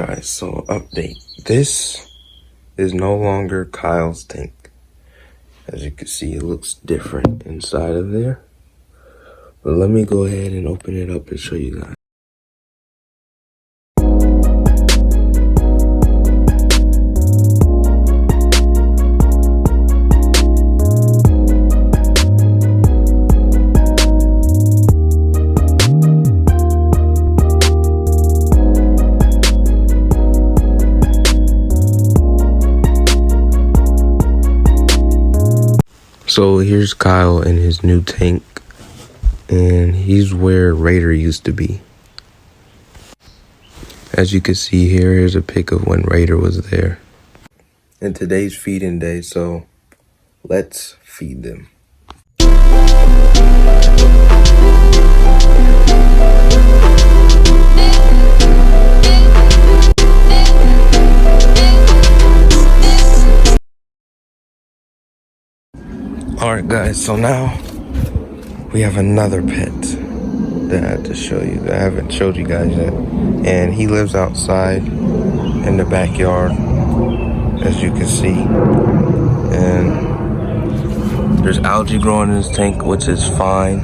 Guys, so update. This is no longer Kyle's tank. As you can see, it looks different inside of there. But let me go ahead and open it up and show you guys. So here's Kyle in his new tank, and he's where Raider used to be. As you can see here, here's a pic of when Raider was there. And today's feeding day, so let's feed them. Alright guys, so now we have another pet that I had to show you, that I haven't showed you guys yet. And he lives outside in the backyard, as you can see. And there's algae growing in his tank, which is fine,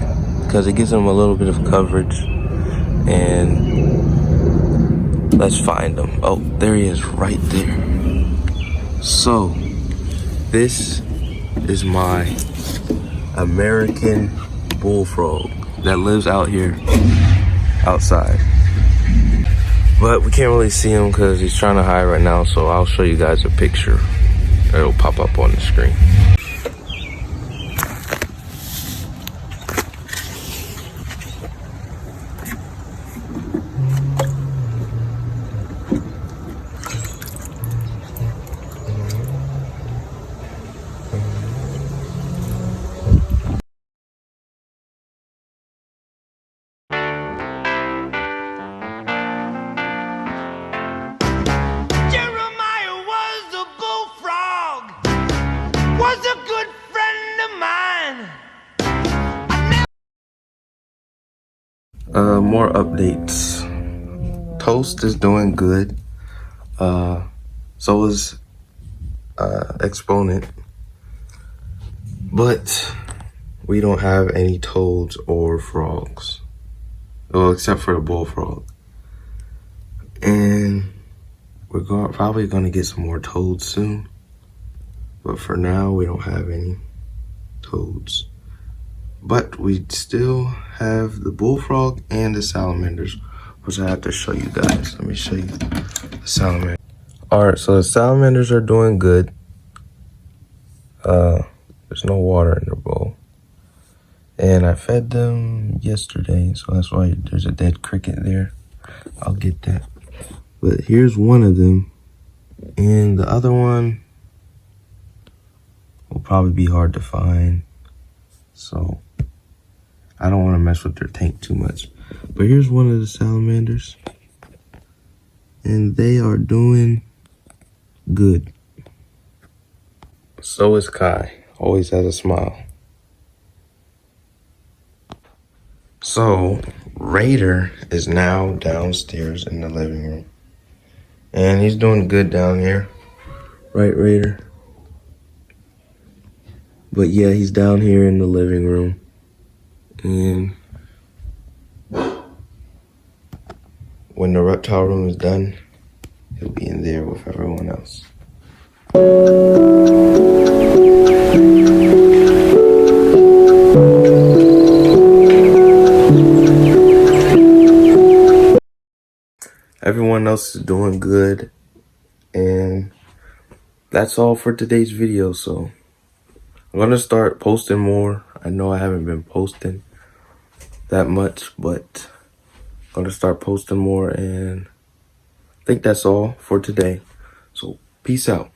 because it gives him a little bit of coverage. And let's find him. Oh, there he is, right there. So, this is my American bullfrog that lives out here outside, but we can't really see him because he's trying to hide right now, so I'll show you guys a picture. It'll pop up on the screen. Was a good friend of mine. More updates. Toast is doing good. So is Exponent. But we don't have any toads or frogs. Well, except for the bullfrog. And we're probably gonna get some more toads soon. But for now, we don't have any toads. But we still have the bullfrog and the salamanders, which I have to show you guys. Let me show you the salamander. Alright, so the salamanders are doing good. There's no water in their bowl. And I fed them yesterday, so that's why there's a dead cricket there. I'll get that. But here's one of them. And the other one will probably be hard to find, so I don't want to mess with their tank too much. But here's one of the salamanders, and they are doing good. So is Kai, always has a smile. So Raider is now downstairs in the living room, and he's doing good down here, right, Raider? But yeah, he's down here in the living room. And when the reptile room is done, he'll be in there with everyone else. Everyone else is doing good. And that's all for today's video, so I'm gonna start posting more. I know I haven't been posting that much, but I'm gonna start posting more, and I think that's all for today. So peace out.